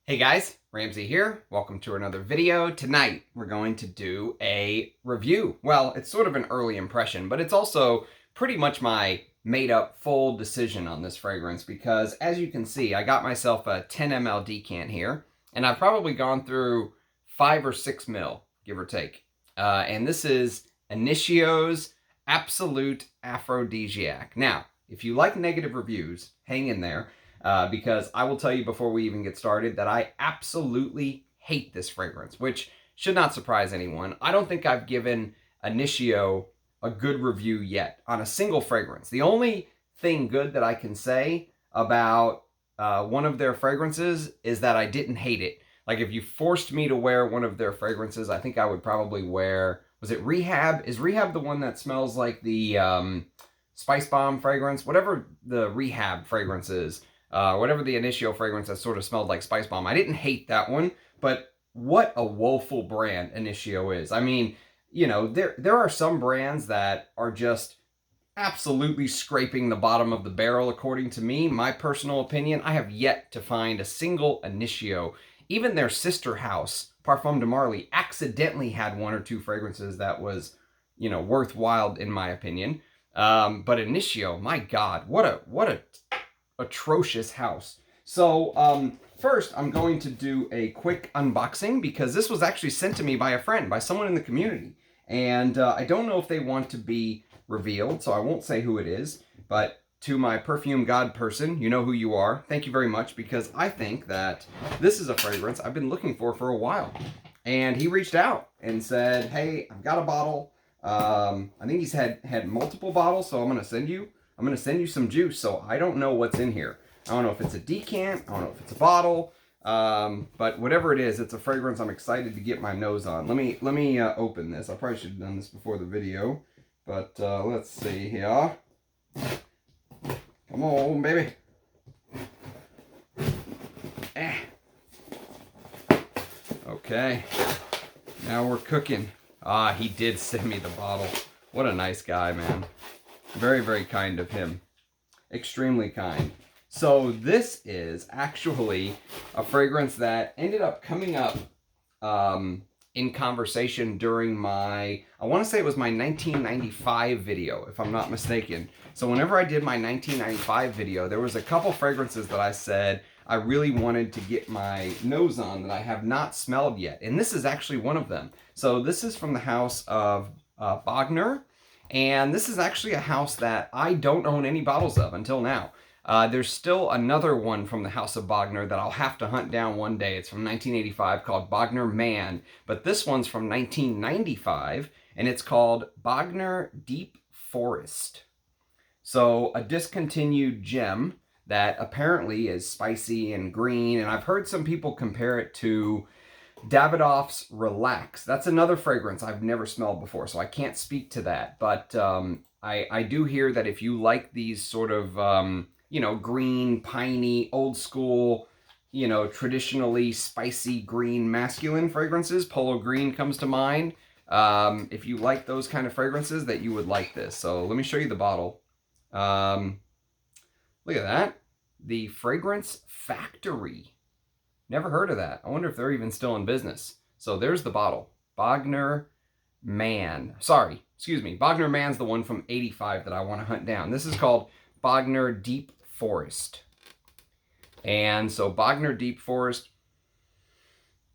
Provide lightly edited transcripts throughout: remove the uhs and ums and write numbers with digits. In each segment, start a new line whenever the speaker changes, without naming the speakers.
Hey guys, Ramsey here. Welcome to another video. Tonight we're going to do a review. Well, it's sort of an early impression, but it's also pretty much my made up full decision on this fragrance because as you can see, I got myself a 10 ml decant here and I've probably gone through 5 or 6 mil, give or take. And this is Initio's Absolute Aphrodisiac. Now, if you like negative reviews, hang in there. Because I will tell you before we even get started that I absolutely hate this fragrance, which should not surprise anyone. I don't think I've given Initio a good review yet on a single fragrance. The only thing good that I can say about one of their fragrances is that I didn't hate it. Like if you forced me to wear one of their fragrances, I think I would probably wear, was it Rehab? Is Rehab the one that smells like the Spice Bomb fragrance? Whatever the Rehab fragrance is. Whatever the Initio fragrance that sort of smelled like Spice Bomb. I didn't hate that one, but what a woeful brand Initio is. I mean, you know, there are some brands that are just absolutely scraping the bottom of the barrel, according to me. My personal opinion, I have yet to find a single Initio. Even their sister house, Parfum de Marly, accidentally had 1 or 2 fragrances that was, you know, worthwhile in my opinion. But Initio, my God, what a atrocious house. So first I'm going to do a quick unboxing because this was actually sent to me by a friend, by someone in the community, and I don't know if they want to be revealed, so I won't say who it is, but to my perfume god person, you know who you are, thank you very much, because I think that this is a fragrance I've been looking for a while. And he reached out and said, hey, I've got a bottle. I think he's had multiple bottles, so I'm going to send you some juice. So I don't know what's in here. I don't know if it's a decant. I don't know if it's a bottle. But whatever it is, it's a fragrance I'm excited to get my nose on. Let me open this. I probably should have done this before the video. But let's see here. Come on, baby. Okay. Now we're cooking. Ah, he did send me the bottle. What a nice guy, man. Very, very kind of him. Extremely kind. So this is actually a fragrance that ended up coming up in conversation during my, I want to say it was my 1995 video, if I'm not mistaken. So whenever I did my 1995 video, there was a couple fragrances that I said I really wanted to get my nose on that I have not smelled yet. And this is actually one of them. So this is from the house of Bogner. And this is actually a house that I don't own any bottles of until now. There's still another one from the house of Bogner that I'll have to hunt down one day. It's from 1985 called Bogner Man. But this one's from 1995 and it's called Bogner Deep Forest. So a discontinued gem that apparently is spicy and green. And I've heard some people compare it to Davidoff's Relax. That's another fragrance I've never smelled before, so I can't speak to that. But I do hear that if you like these sort of, you know, green, piney, old school, you know, traditionally spicy green masculine fragrances, Polo Green comes to mind. If you like those kind of fragrances, that you would like this. So let me show you the bottle. Look at that. The Fragrance Factory. Never heard of that. I wonder if they're even still in business. So there's the bottle. Bogner Man. Sorry, excuse me. Bogner Man's the one from 85 that I want to hunt down. This is called Bogner Deep Forest. And so Bogner Deep Forest,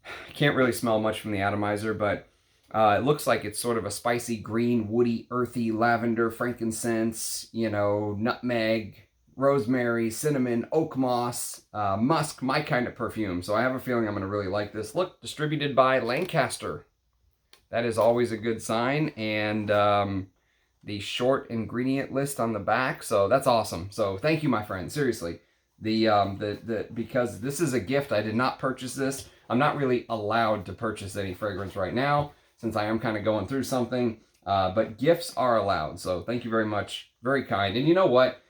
I can't really smell much from the atomizer, but it looks like it's sort of a spicy green, woody, earthy, lavender, frankincense, you know, nutmeg, rosemary, cinnamon, oak moss, musk, my kind of perfume. So I have a feeling I'm going to really like this. Look, distributed by Lancaster. That is always a good sign. And the short ingredient list on the back. So that's awesome. So thank you, my friend. Seriously. Because this is a gift. I did not purchase this. I'm not really allowed to purchase any fragrance right now since I am kind of going through something. But gifts are allowed. So thank you very much. Very kind. And you know what?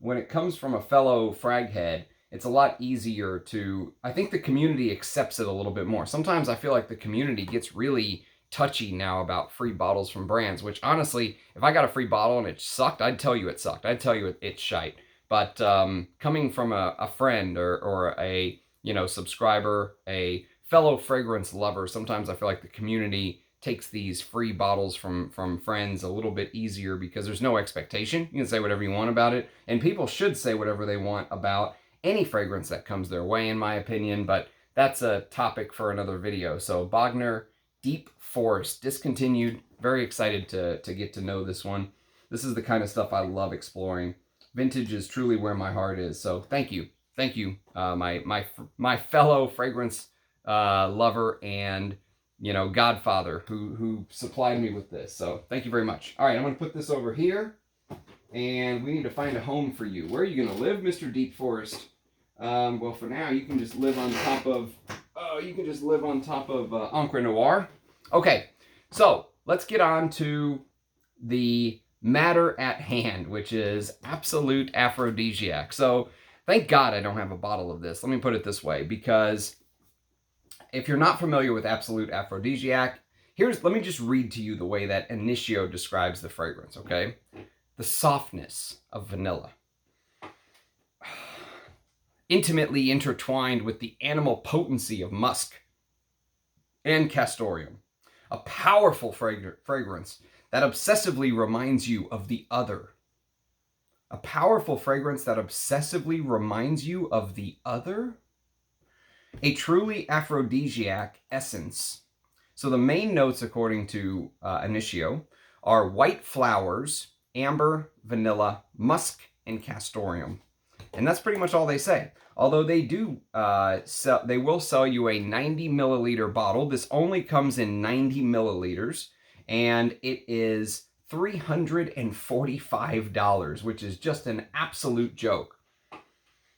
When it comes from a fellow frag head, it's a lot easier to, I think the community accepts it a little bit more. Sometimes I feel like the community gets really touchy now about free bottles from brands, which honestly, if I got a free bottle and it sucked, I'd tell you it sucked. I'd tell you it's shite. But coming from a friend or a subscriber, a fellow fragrance lover. Sometimes I feel like the community takes these free bottles from friends a little bit easier because there's no expectation. You can say whatever you want about it, and people should say whatever they want about any fragrance that comes their way, in my opinion, but that's a topic for another video. So Bogner Deep Forest, discontinued. Very excited to get to know this one. This is the kind of stuff I love exploring. Vintage is truly where my heart is. So thank you, my fellow fragrance lover and godfather who supplied me with this. So thank you very much. All right, I'm gonna put this over here, and we need to find a home for you. Where are you gonna live, Mr. Deep Forest? Well, for now, you can just live on top of Encre Noir. Okay, so let's get on to the matter at hand, which is Absolute Aphrodisiac. So thank God I don't have a bottle of this. Let me put it this way, because if you're not familiar with Absolute Aphrodisiac, let me just read to you the way that Initio describes the fragrance, okay? The softness of vanilla, intimately intertwined with the animal potency of musk and castoreum. A powerful fragrance that obsessively reminds you of the other. A powerful fragrance that obsessively reminds you of the other? A truly aphrodisiac essence. So the main notes, according to Initio, are white flowers, amber, vanilla, musk, and castoreum. And that's pretty much all they say. Although they will sell you a 90 milliliter bottle. This only comes in 90 milliliters, and it is $345, which is just an absolute joke.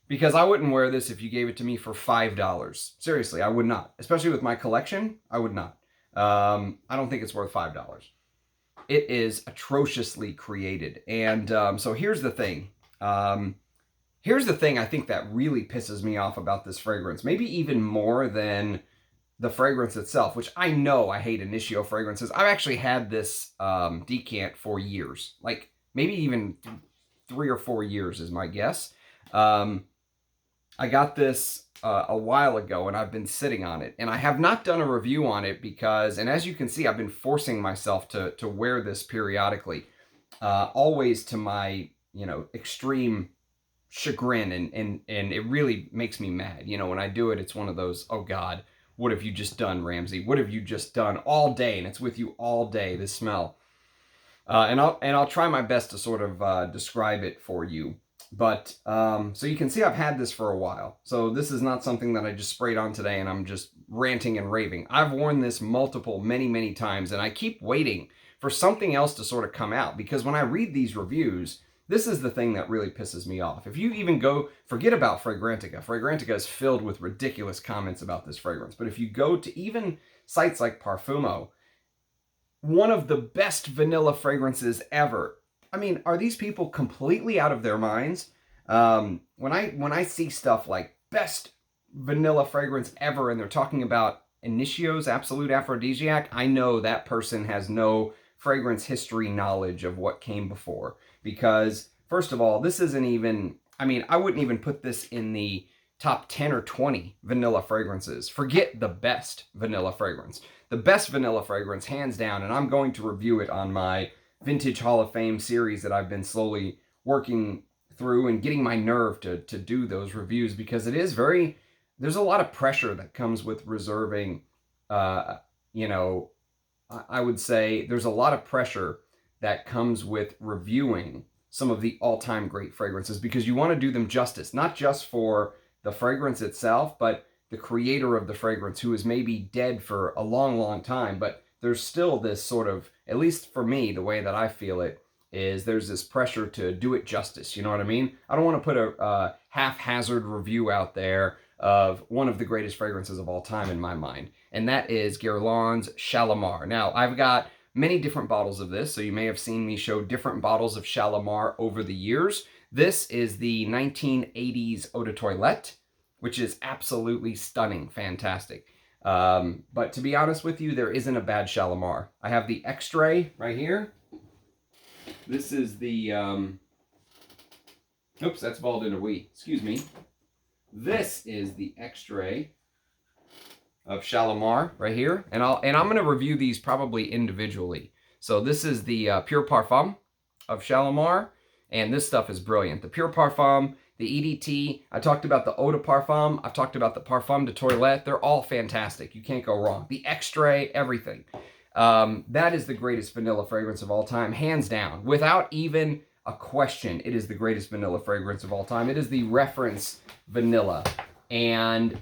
Because I wouldn't wear this if you gave it to me for $5. Seriously, I would not. Especially with my collection, I would not. I don't think it's worth $5. It is atrociously created. And so here's the thing. Here's the thing I think that really pisses me off about this fragrance. Maybe even more than the fragrance itself, which I know I hate Initio fragrances. I've actually had this decant for years. Like maybe even 3 or 4 years is my guess. I got this a while ago, and I've been sitting on it. And I have not done a review on it because, and as you can see, I've been forcing myself to wear this periodically. Always to my, extreme chagrin, and it really makes me mad. When I do it, it's one of those, oh God, what have you just done, Ramsey? What have you just done all day? And it's with you all day, this smell. And I'll try my best to sort of describe it for you. But, so you can see I've had this for a while. So this is not something that I just sprayed on today and I'm just ranting and raving. I've worn this many, many times, and I keep waiting for something else to sort of come out, because when I read these reviews, this is the thing that really pisses me off. If you even forget about Fragrantica. Fragrantica is filled with ridiculous comments about this fragrance. But if you go to even sites like Perfumo, one of the best vanilla fragrances ever. I mean, are these people completely out of their minds? When I see stuff like best vanilla fragrance ever, and they're talking about Initio's Absolute Aphrodisiac, I know that person has no fragrance history knowledge of what came before. Because, first of all, this isn't even, I wouldn't even put this in the top 10 or 20 vanilla fragrances. Forget the best vanilla fragrance. The best vanilla fragrance, hands down, and I'm going to review it on my Vintage Hall of Fame series that I've been slowly working through and getting my nerve to do those reviews, because it is there's a lot of pressure that comes with reserving, I would say there's a lot of pressure that comes with reviewing some of the all-time great fragrances, because you want to do them justice, not just for the fragrance itself, but the creator of the fragrance, who is maybe dead for a long, long time, but there's still this sort of, at least for me, the way that I feel it, is there's this pressure to do it justice, you know what I mean? I don't want to put a haphazard review out there of one of the greatest fragrances of all time in my mind, and that is Guerlain Shalimar. Now, I've got many different bottles of this, so you may have seen me show different bottles of Shalimar over the years. This is the 1980s Eau de Toilette, which is absolutely stunning, fantastic. But to be honest with you, there isn't a bad Shalimar. I have the Extrait right here. This is the, oops, that's bald in a wee. Excuse me. This is the Extrait of Shalimar right here, and I'm going to review these probably individually. So this is the Pure Parfum of Shalimar, and this stuff is brilliant. The Pure Parfum, the EDT, I talked about the Eau de Parfum, I've talked about the Parfum de Toilette. They're all fantastic. You can't go wrong. The Extrait, everything. That is the greatest vanilla fragrance of all time, hands down. Without even a question, it is the greatest vanilla fragrance of all time. It is the reference vanilla. And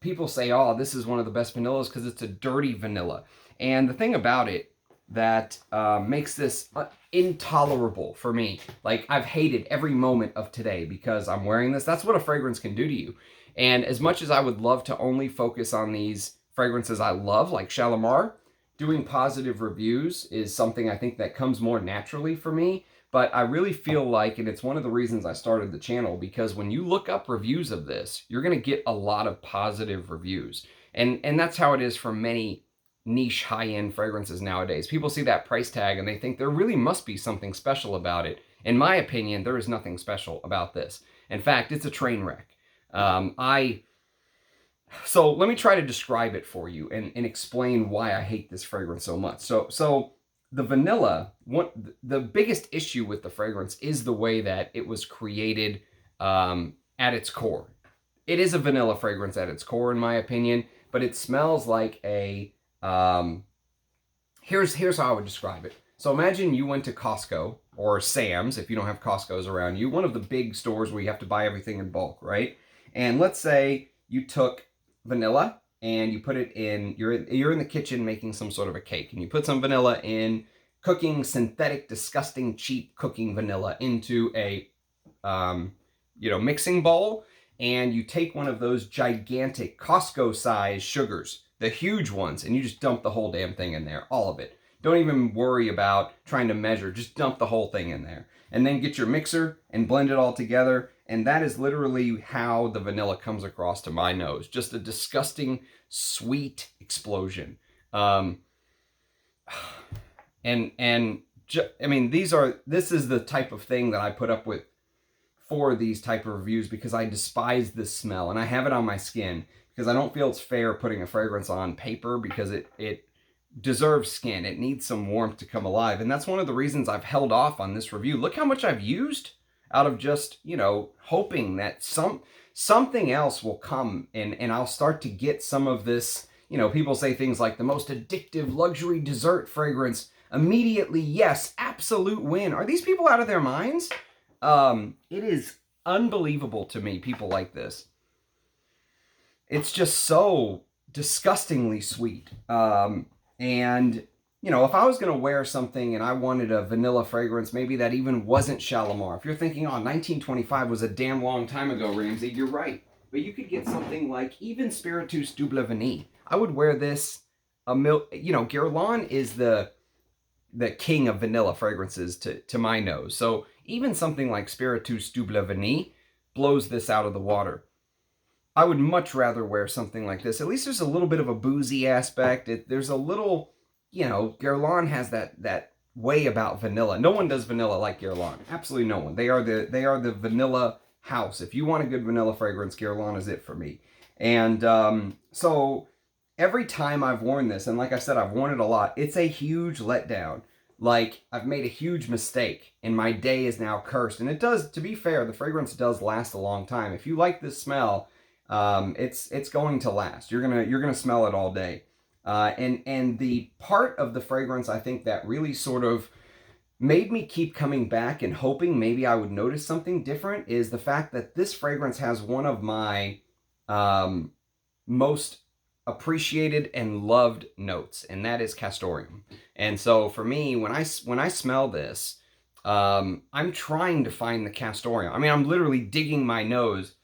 people say, oh, this is one of the best vanillas because it's a dirty vanilla. And the thing about it that makes this intolerable for me, like I've hated every moment of today because I'm wearing this. That's what a fragrance can do to you. And as much as I would love to only focus on these fragrances I love, like Shalimar, doing positive reviews is something I think that comes more naturally for me. But I really feel like, and it's one of the reasons I started the channel, because when you look up reviews of this, you're going to get a lot of positive reviews. And that's how it is for many niche high-end fragrances nowadays. People see that price tag and they think there really must be something special about it. In my opinion, there is nothing special about this. In fact, it's a train wreck. So let me try to describe it for you and explain why I hate this fragrance so much. So the vanilla, the biggest issue with the fragrance is the way that it was created at its core. It is a vanilla fragrance at its core, in my opinion, but it smells like a, here's how I would describe it. So imagine you went to Costco or Sam's, if you don't have Costco's around you, one of the big stores where you have to buy everything in bulk, right? And let's say you took vanilla and you put it in, you're in the kitchen making some sort of a cake, and you put some vanilla in, cooking synthetic, disgusting, cheap cooking vanilla into a, mixing bowl, and you take one of those gigantic Costco-sized sugars, the huge ones, and you just dump the whole damn thing in there, all of it. Don't even worry about trying to measure, just dump the whole thing in there. And then get your mixer and blend it all together. And that is literally how the vanilla comes across to my nose. Just a disgusting, sweet explosion. I mean, this is the type of thing that I put up with for these type of reviews because I despise this smell. And I have it on my skin because I don't feel it's fair putting a fragrance on paper because it deserves skin. It needs some warmth to come alive. And that's one of the reasons I've held off on this review. Look how much I've used out of just, hoping that something else will come and I'll start to get some of this, people say things like the most addictive luxury dessert fragrance. Immediately, yes, absolute win. Are these people out of their minds? It is unbelievable to me, people like this. It's just so disgustingly sweet. And, if I was going to wear something and I wanted a vanilla fragrance, maybe that even wasn't Shalimar. If you're thinking, 1925 was a damn long time ago, Ramsey, you're right. But you could get something like even Spiritueuse Double Vanille. I would wear this, Guerlain is the king of vanilla fragrances to my nose. So even something like Spiritueuse Double Vanille blows this out of the water. I would much rather wear something like this. At least there's a little bit of a boozy aspect. There's a little, Guerlain has that way about vanilla. No one does vanilla like Guerlain. Absolutely no one. They are the vanilla house. If you want a good vanilla fragrance, Guerlain is it for me. And so every time I've worn this, and like I said, I've worn it a lot, it's a huge letdown. Like, I've made a huge mistake, and my day is now cursed. And it does, to be fair, the fragrance does last a long time. If you like this smell, it's going to last. You're gonna smell it all day. And the part of the fragrance I think that really sort of made me keep coming back and hoping maybe I would notice something different is the fact that this fragrance has one of my most appreciated and loved notes, and that is castoreum. And so for me, when I smell this, I'm trying to find the castoreum. I mean, I'm literally digging my nose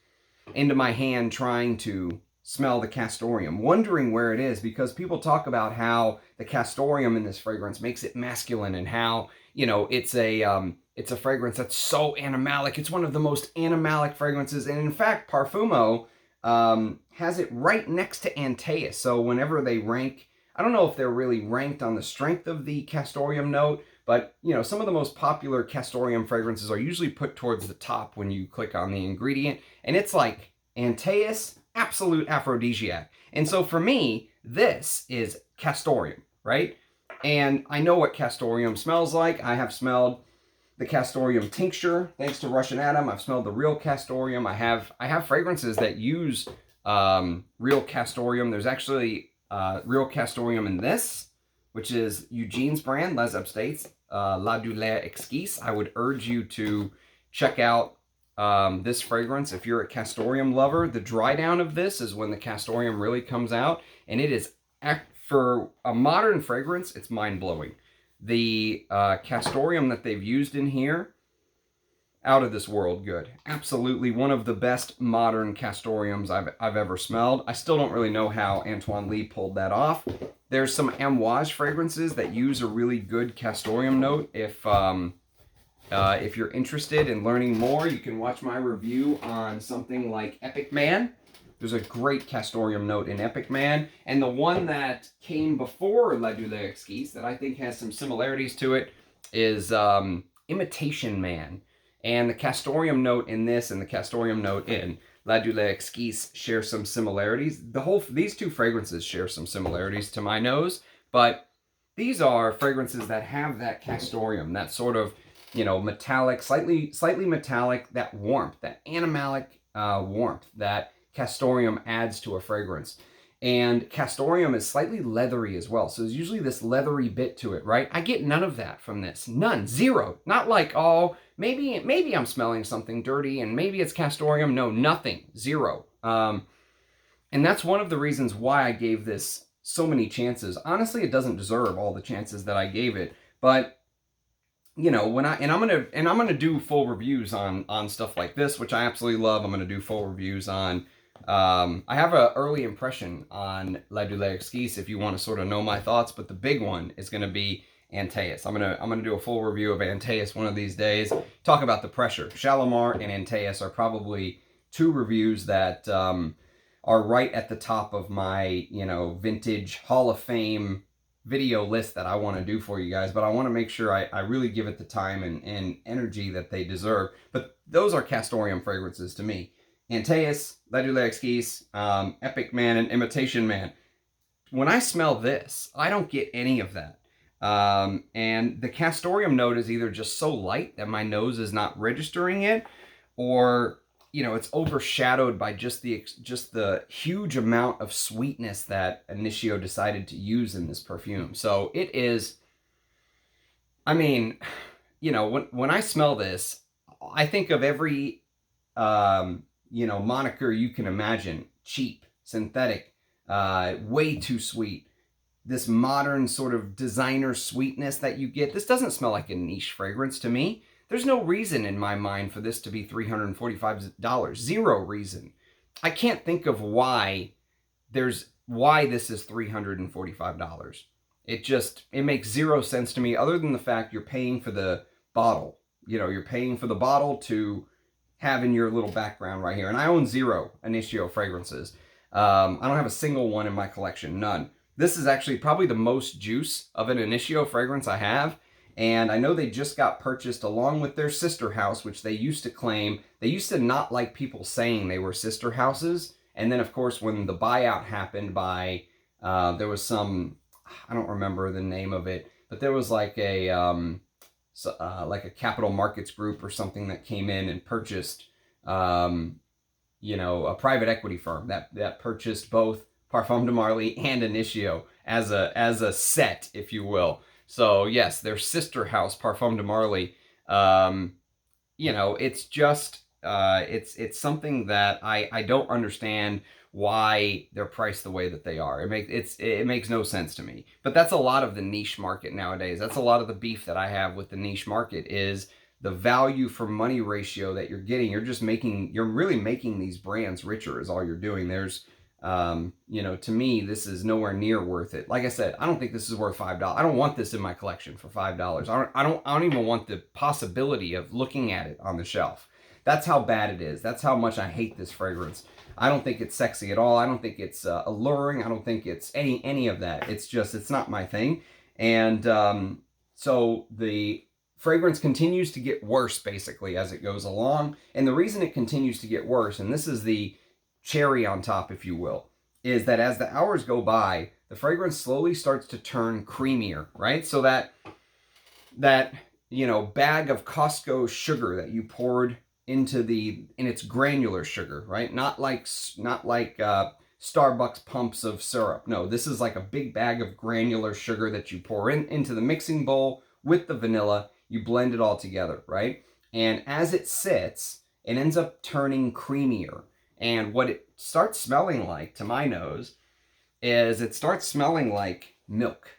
into my hand trying to smell the castoreum, wondering where it is, because people talk about how the castoreum in this fragrance makes it masculine and how, it's a fragrance that's so animalic. It's one of the most animalic fragrances. And in fact, Parfumo has it right next to Antaeus. So whenever they rank, I don't know if they're really ranked on the strength of the castoreum note, but, some of the most popular castoreum fragrances are usually put towards the top when you click on the ingredient. And it's like Antaeus, absolute aphrodisiac. And so for me, this is castoreum, right? And I know what castoreum smells like. I have smelled the castoreum tincture, thanks to Russian Atom. I've smelled the real castoreum. I have fragrances that use real castoreum. There's actually real castoreum in this, which is Eugene's brand, Les Abstraits, La Douleur Exquise. I would urge you to check out this fragrance if you're a castoreum lover. The dry down of this is when the castoreum really comes out, and it is, for a modern fragrance, it's mind-blowing. The castoreum that they've used in here, out of this world good. Absolutely one of the best modern castoreums I've ever smelled. I still don't really know how Antoine Lee pulled that off. There's some Amouage fragrances that use a really good castoreum note. If you're interested in learning more, you can watch my review on something like Epic Man. There's a great castoreum note in Epic Man. And the one that came before La Douleur Exquise that I think has some similarities to it is Imitation Man. And the castoreum note in this and the castoreum note in La Douleur Exquise share some similarities. These two fragrances share some similarities to my nose, but these are fragrances that have that castoreum, that sort of, you know, metallic, slightly metallic, that warmth, that animalic warmth that castoreum adds to a fragrance. And castoreum is slightly leathery as well. So there's usually this leathery bit to it, right? I get none of that from this. None. Zero. Not like, oh, maybe I'm smelling something dirty and maybe it's castoreum. No, nothing. Zero. And that's one of the reasons why I gave this so many chances. Honestly, it doesn't deserve all the chances that I gave it. But, you know, I'm gonna do full reviews on stuff like this, which I absolutely love. I'm gonna do full reviews on I have an early impression on La Douleur Exquise if you want to sort of know my thoughts, but the big one is going to be Antaeus. I'm gonna do a full review of Antaeus one of these days. Talk about the pressure. Shalimar and Antaeus are probably two reviews that are right at the top of my, you know, vintage Hall of Fame video list that I want to do for you guys, but I want to make sure I really give it the time and energy that they deserve. But those are castoreum fragrances to me. Antaeus, La Douleur Exquise, Epic Man, and Imitation Man. When I smell this, I don't get any of that. And the castoreum note is either just so light that my nose is not registering it, or, you know, it's overshadowed by just the huge amount of sweetness that Initio decided to use in this perfume. So it is, I mean, you know, when I smell this, I think of every you know, moniker you can imagine. Cheap, synthetic, way too sweet. This modern sort of designer sweetness that you get. This doesn't smell like a niche fragrance to me. There's no reason in my mind for this to be $345. Zero reason. I can't think of why this is $345. It makes zero sense to me, other than the fact you're paying for the bottle. You know, you're paying for the bottle to have in your little background right here. And I own zero Initio fragrances. I don't have a single one in my collection, none. This is actually probably the most juice of an Initio fragrance I have. And I know they just got purchased along with their sister house, which they used to claim. They used to not like people saying they were sister houses. And then, of course, when the buyout happened by, there was some, I don't remember the name of it, but there was like a capital markets group or something that came in and purchased, you know, a private equity firm that purchased both Parfums de Marly and Initio as a set, if you will. So yes, their sister house, Parfums de Marly, you know, it's just, it's something that I don't understand why they're priced the way that they are. It makes no sense to me. But that's a lot of the niche market nowadays. That's a lot of the beef that I have with the niche market is the value for money ratio that you're getting. You're really making these brands richer is all you're doing. There's, you know, to me, this is nowhere near worth it. Like I said, I don't think this is worth $5. I don't want this in my collection for $5. I don't even want the possibility of looking at it on the shelf. That's how bad it is. That's how much I hate this fragrance. I don't think it's sexy at all. I don't think it's alluring. I don't think it's any of that. It's not my thing. And so the fragrance continues to get worse basically as it goes along. And the reason it continues to get worse, and this is the cherry on top, if you will, is that as the hours go by, the fragrance slowly starts to turn creamier, right? So that bag of Costco sugar that you poured into in its granular sugar, right? Not like Starbucks pumps of syrup. No, this is like a big bag of granular sugar that you pour into the mixing bowl with the vanilla. You blend it all together, right? And as it sits, it ends up turning creamier. And what it starts smelling like, to my nose, is it starts smelling like milk.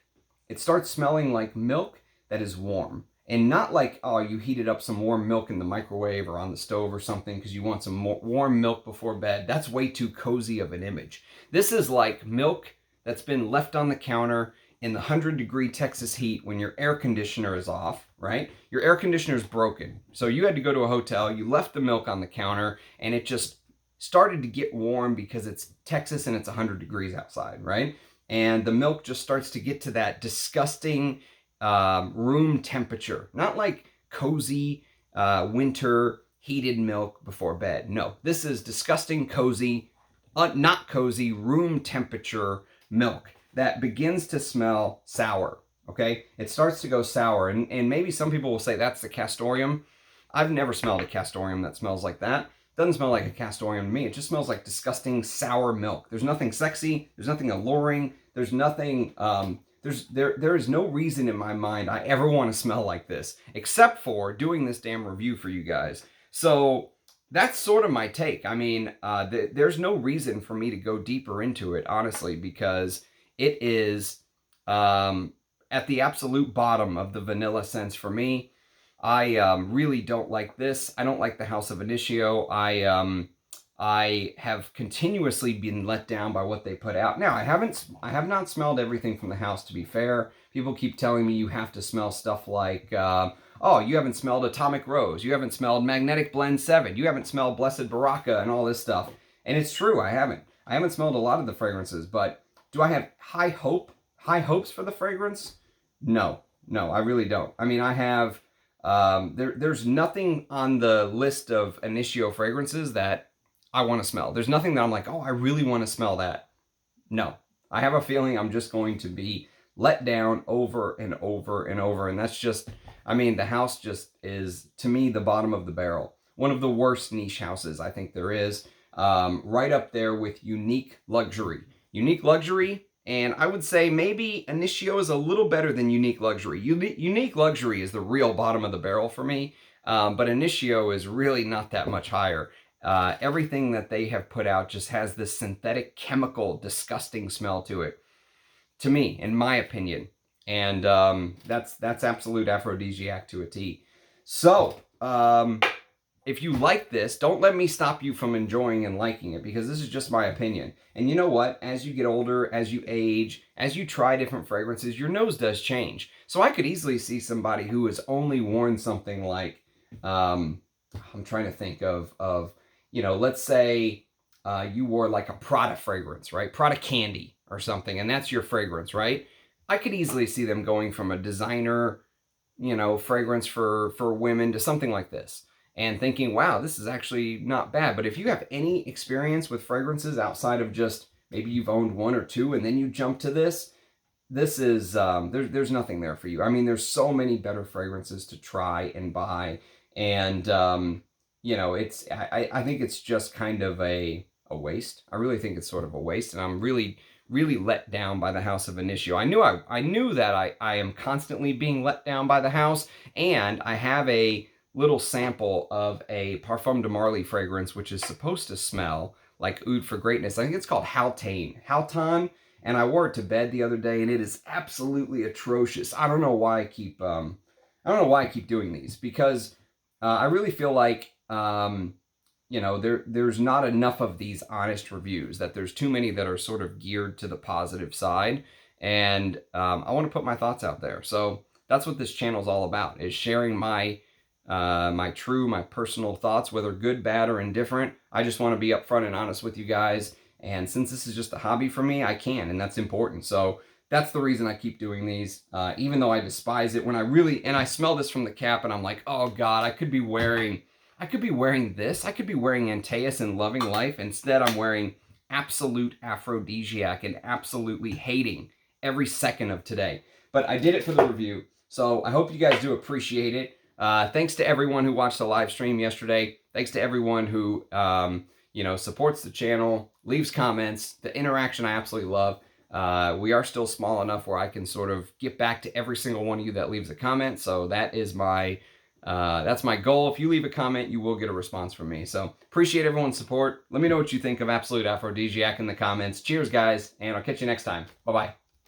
It starts smelling like milk that is warm. And not like, oh, you heated up some warm milk in the microwave or on the stove or something because you want some more warm milk before bed. That's way too cozy of an image. This is like milk that's been left on the counter in the 100-degree Texas heat when your air conditioner is off, right? Your air conditioner is broken. So you had to go to a hotel, you left the milk on the counter, and it just started to get warm because it's Texas and it's 100 degrees outside, right? And the milk just starts to get to that disgusting room temperature, not like cozy winter heated milk before bed. No, this is disgusting cozy, not cozy room temperature milk that begins to smell sour. Okay, it starts to go sour, and maybe some people will say that's the castoreum. I've never smelled a castoreum that smells like that. It doesn't smell like a castoreum to me. It just smells like disgusting sour milk. There's nothing sexy. There's nothing alluring. There's nothing. There is no reason in my mind I ever want to smell like this, except for doing this damn review for you guys. So that's sort of my take. I mean, there's no reason for me to go deeper into it, honestly, because it is at the absolute bottom of the vanilla sense for me. I really don't like this. I don't like the House of Initio. I have continuously been let down by what they put out. Now, I have not smelled everything from the house, to be fair. People keep telling me you have to smell stuff like, oh, you haven't smelled Atomic Rose. You haven't smelled Magnetic Blend 7. You haven't smelled Blessed Baraka and all this stuff. And it's true, I haven't. I haven't smelled a lot of the fragrances, but do I have high hopes for the fragrance? No, I really don't. I mean, I have, there's nothing on the list of Initio fragrances that I want to smell. There's nothing that I'm like, oh, I really want to smell that. No, I have a feeling I'm just going to be let down over and over and over. And that's just, I mean, the house just is, to me, the bottom of the barrel. One of the worst niche houses I think there is. Right up there with Unique Luxury. Unique Luxury, and I would say maybe Initio is a little better than Unique Luxury. Unique Luxury is the real bottom of the barrel for me, but Initio is really not that much higher. Everything that they have put out just has this synthetic, chemical, disgusting smell to it, to me, in my opinion. And that's absolute aphrodisiac to a T. So, if you like this, don't let me stop you from enjoying and liking it, because this is just my opinion. And you know what? As you get older, as you age, as you try different fragrances, your nose does change. So I could easily see somebody who has only worn something like, I'm trying to think of let's say you wore like a Prada fragrance, right? Prada Candy or something, and that's your fragrance, right? I could easily see them going from a designer, fragrance for women to something like this, and thinking, wow, this is actually not bad. But if you have any experience with fragrances outside of just maybe you've owned one or two and then you jump to this is, there's nothing there for you. I mean, there's so many better fragrances to try and buy. And, I think it's just kind of a waste. I really think it's sort of a waste. And I'm really, really let down by the House of Initio. I knew that I am constantly being let down by the house. And I have a little sample of a Parfum de Marly fragrance, which is supposed to smell like Oud for Greatness. I think it's called Halton, and I wore it to bed the other day, and it is absolutely atrocious. I don't know why I keep doing these, because I really feel like there's not enough of these honest reviews, that there's too many that are sort of geared to the positive side, and I want to put my thoughts out there. So that's what this channel is all about, is sharing my personal thoughts, whether good, bad, or indifferent. I just want to be upfront and honest with you guys. And since this is just a hobby for me, I can, and that's important. So that's the reason I keep doing these, even though I despise it. And I smell this from the cap and I'm like, oh God, I could be wearing I could be wearing this. I could be wearing Antaeus and loving life. Instead, I'm wearing absolute Aphrodisiac and absolutely hating every second of today. But I did it for the review, so I hope you guys do appreciate it. Thanks to everyone who watched the live stream yesterday. Thanks to everyone who supports the channel, leaves comments. The interaction I absolutely love. We are still small enough where I can sort of get back to every single one of you that leaves a comment. So that is that's my goal. If you leave a comment, you will get a response from me. So appreciate everyone's support. Let me know what you think of Absolute Aphrodisiac in the comments. Cheers, guys, and I'll catch you next time. Bye-bye.